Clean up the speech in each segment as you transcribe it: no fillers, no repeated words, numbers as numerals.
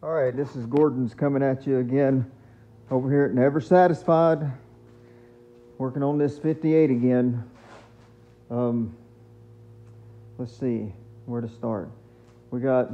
All right, this is Gordon's coming at you again over here at Never Satisfied. Working on this 58 again. Let's see where to start. We got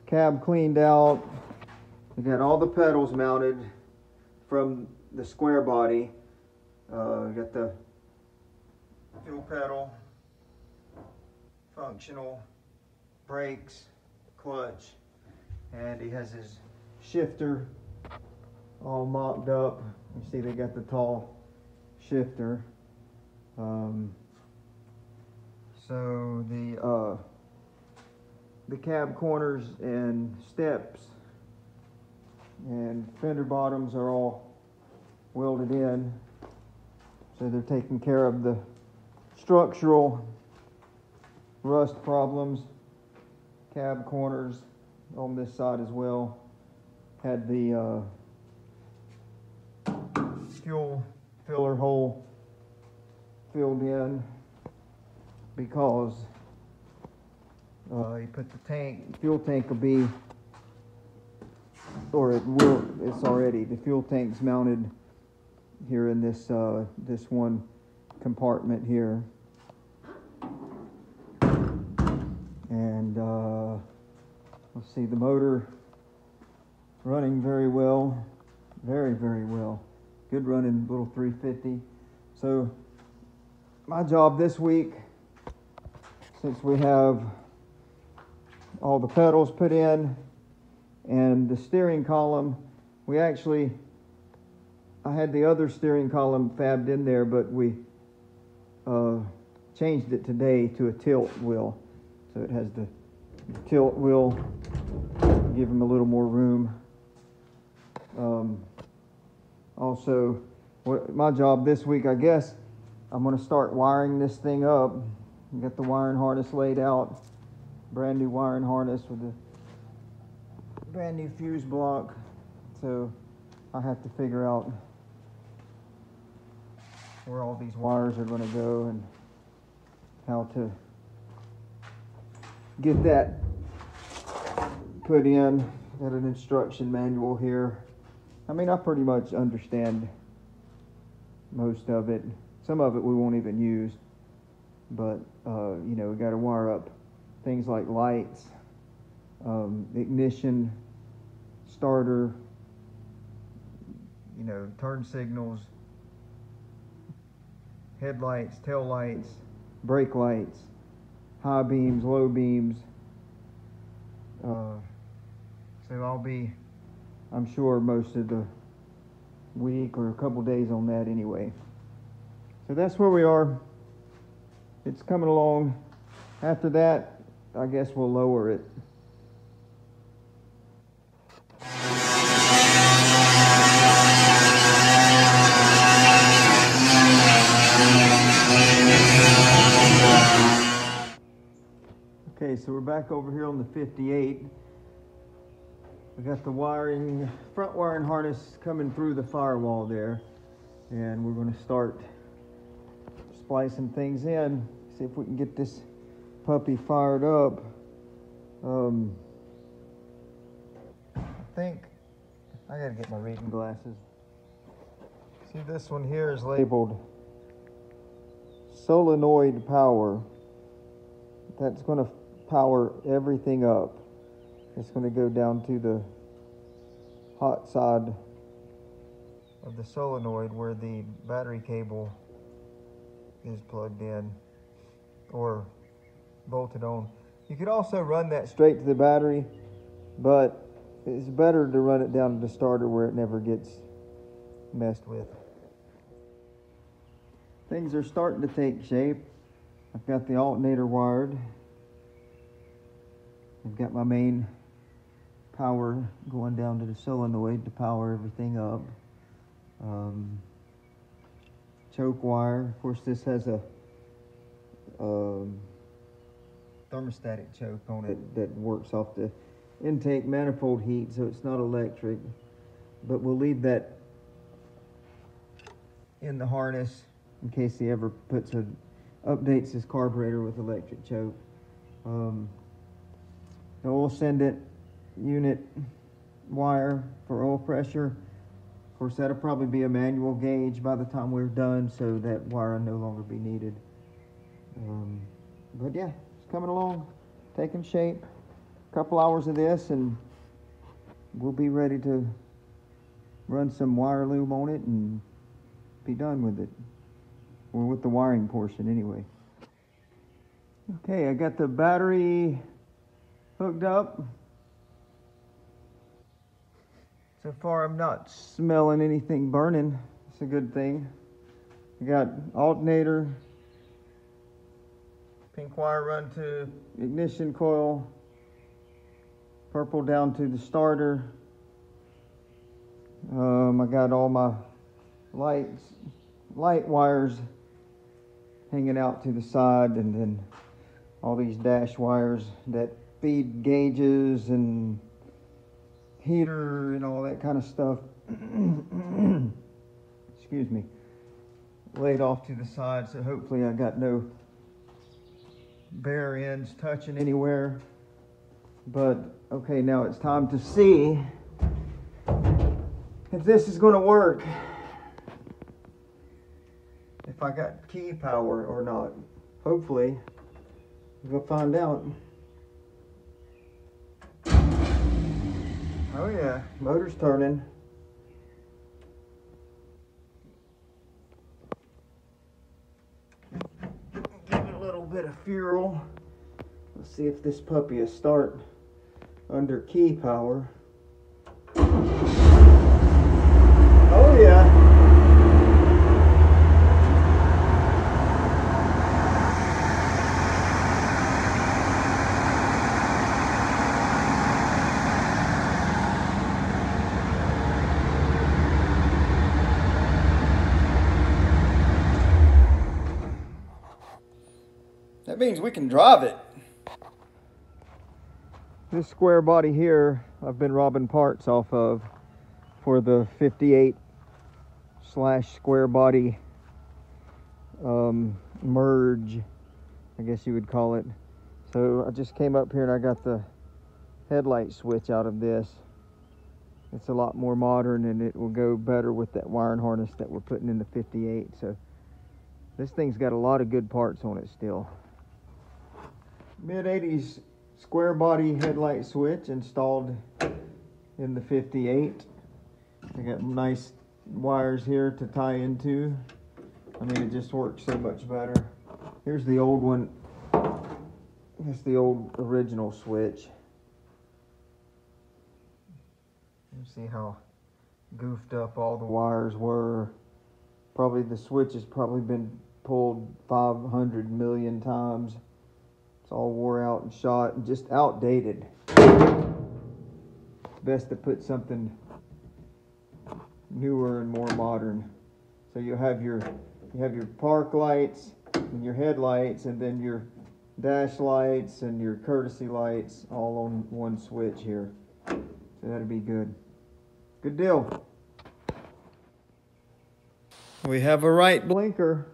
cab cleaned out. We got all the pedals mounted from the square body. We got the fuel pedal, functional, brakes, clutch, and he has his shifter all mocked up. You see they got the tall shifter. So the cab corners and steps and fender bottoms are all welded in. So they're taking care of the structural rust problems. Cab corners on this side as well. Had the fuel filler hole filled in because he put the fuel tank will be, or it will, it's already, the fuel tank's mounted here in this this one compartment here. And let's see, the motor running very well, very well. Good running little 350. So my job this week, since we have all the pedals put in and the steering column, I had the other steering column fabbed in there, but we changed it today to a tilt wheel. So it has the tilt wheel, give them a little more room. Also, my job this week, I guess, I'm going to start wiring this thing up. Got the wiring harness laid out, brand new wiring harness with a brand new fuse block. So I have to figure out where all these wires are going to go and how to get that put in. Got an instruction manual here. I mean, I pretty much understand most of it. Some of it we won't even use, but you know, we got to wire up things like lights, ignition, starter, you know, turn signals, headlights, tail lights, brake lights, high beams, low beams. So I'll be, I'm sure, most of the week or a couple days on that anyway. So that's where we are. It's coming along. After that, I guess we'll lower it. Okay, so we're back over here on the 58. We got the wiring, front wiring harness coming through the firewall there, and we're going to start splicing things in, see if we can get this puppy fired up. I think I gotta get my reading glasses. See, this one here is labeled solenoid power. That's going to power everything up. It's going to go down to the hot side of the solenoid where the battery cable is plugged in or bolted on. You could also run that straight to the battery, but it's better to run it down to the starter where it never gets messed with. Things are starting to take shape. I've got the alternator wired. I've got my main power going down to the solenoid to power everything up. Choke wire. Of course, this has a thermostatic choke on it that works off the intake manifold heat, so it's not electric. But we'll leave that in the harness in case he ever updates his carburetor with electric choke. So we'll send it unit wire for oil pressure. Of course, that'll probably be a manual gauge by the time we're done, so that wire will no longer be needed. But yeah, it's coming along, taking shape. A couple hours of this and we'll be ready to run some wire loom on it and be done with it. Or with the wiring portion anyway. Okay, I got the battery hooked up. So far I'm not smelling anything burning. It's a good thing. I got alternator, pink wire run to ignition coil, purple down to the starter. I got all my light wires hanging out to the side, and then all these dash wires that feed gauges and heater and all that kind of stuff. Excuse me. Laid off to the side, so hopefully I got no bare ends touching anywhere. But okay, now it's time to see if this is going to work. If I got key power or not. Hopefully we'll find out. Oh yeah, motor's turning. Give it a little bit of fuel. Let's see if this puppy will start under key power. Oh yeah. That means we can drive it. This square body here, I've been robbing parts off of for the 58/square body merge, I guess you would call it. So I just came up here and I got the headlight switch out of this. It's a lot more modern and it will go better with that wiring harness that we're putting in the 58. So this thing's got a lot of good parts on it still. Mid-80s square body headlight switch installed in the 58. I got nice wires here to tie into. I mean, it just works so much better. Here's the old one. That's the old original switch. You see how goofed up all the wires were. Probably the switch has probably been pulled 500 million times. It's all wore out and shot and just outdated. It's best to put something newer and more modern. So you have your park lights and your headlights, and then your dash lights and your courtesy lights all on one switch here. So that'll be good. Good deal. We have a right blinker.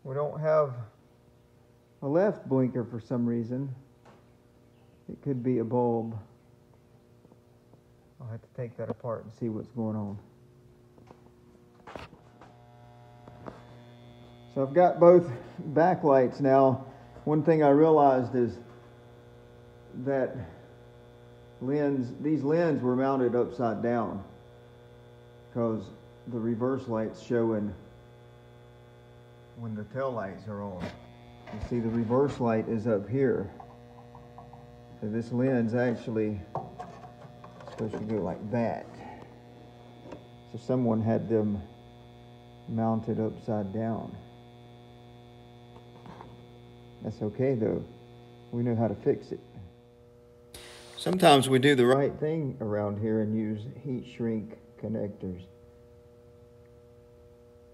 We don't have a left blinker for some reason. It could be a bulb. I'll have to take that apart and see what's going on. So I've got both backlights now. One thing I realized is that these lenses were mounted upside down because the reverse light's showing when the tail lights are on. You see the reverse light is up here. So this lens actually is supposed to go like that. So someone had them mounted upside down. That's okay though. We know how to fix it. Sometimes we do the right thing around here and use heat shrink connectors.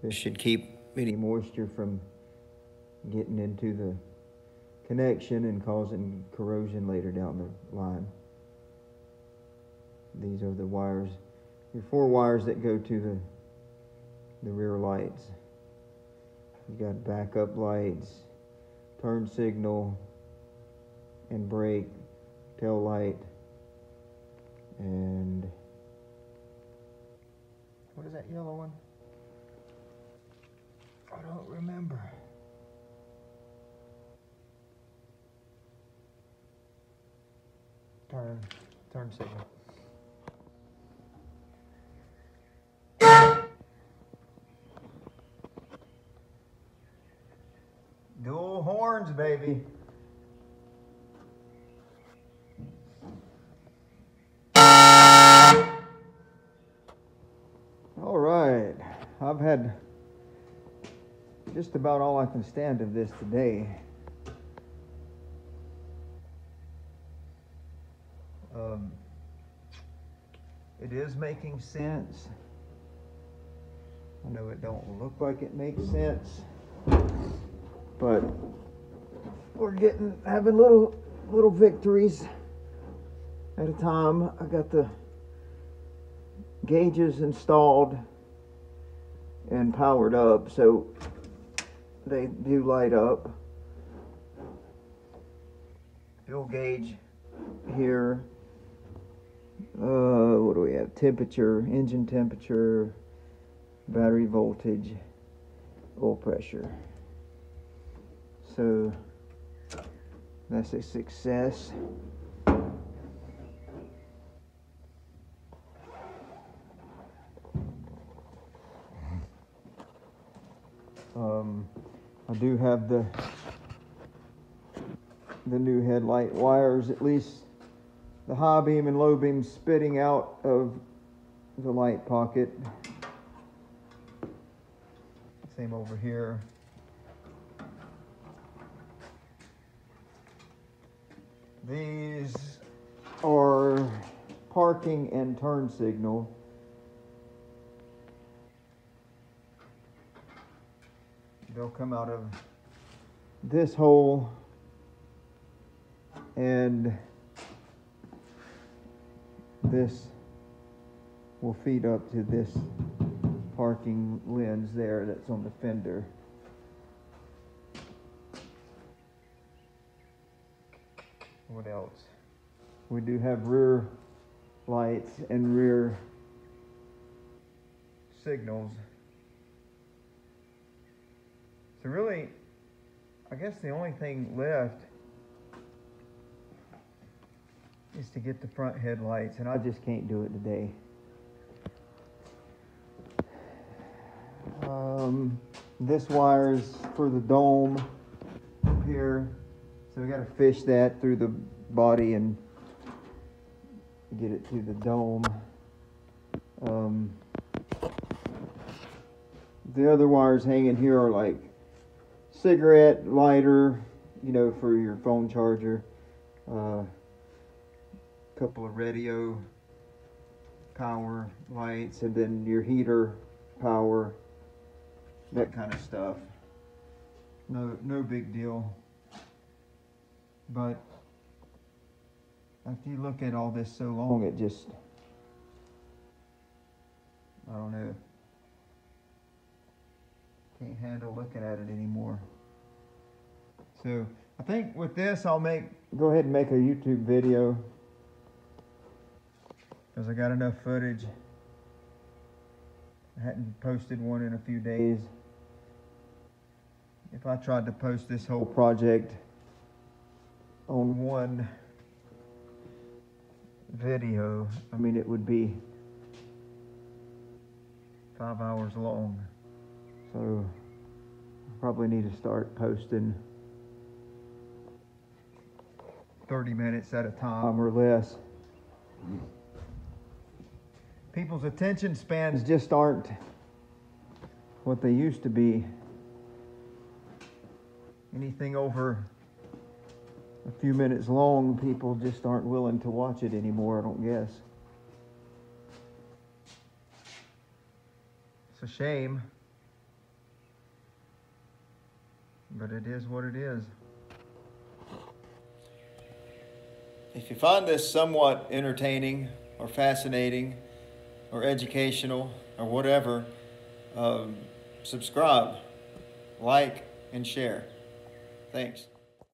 This should keep any moisture from getting into the connection and causing corrosion later down the line. These are the wires, your 4 wires that go to the rear lights. You got backup lights, turn signal, and brake, tail light, and what is that yellow one? I don't remember. Turn signal. Dual horns, baby. All right, I've had just about all I can stand of this today. It is making sense. I know it don't look like it makes sense, but we're having little victories at a time. I got the gauges installed and powered up, so they do light up. Fuel gauge here. What do we have? Temperature, engine temperature, battery voltage, oil pressure. So that's a success. I do have the new headlight wires, at least the high beam and low beam spitting out of the light pocket. Same over here. These are parking and turn signal. They'll come out of this hole and this will feed up to this parking lens there that's on the fender. What else? We do have rear lights and rear signals. So really, I guess the only thing left is to get the front headlights, and I just can't do it today. This wire is for the dome up here, so we got to fish that through the body and get it to the dome. The other wires hanging here are like cigarette lighter, for your phone charger. Couple of radio power lights, and then your heater power, that kind of stuff. No big deal. But after you look at all this so long, it just, I don't know, can't handle looking at it anymore. So I think with this, I'll go ahead and make a YouTube video, because I got enough footage. I hadn't posted one in a few days. If I tried to post this whole project on one video, it would be 5 hours long. So I probably need to start posting 30 minutes at a time or less. People's attention spans just aren't what they used to be. Anything over a few minutes long, people just aren't willing to watch it anymore, I don't guess. It's a shame, but it is what it is. If you find this somewhat entertaining or fascinating or educational or whatever, subscribe, like, and share. Thanks.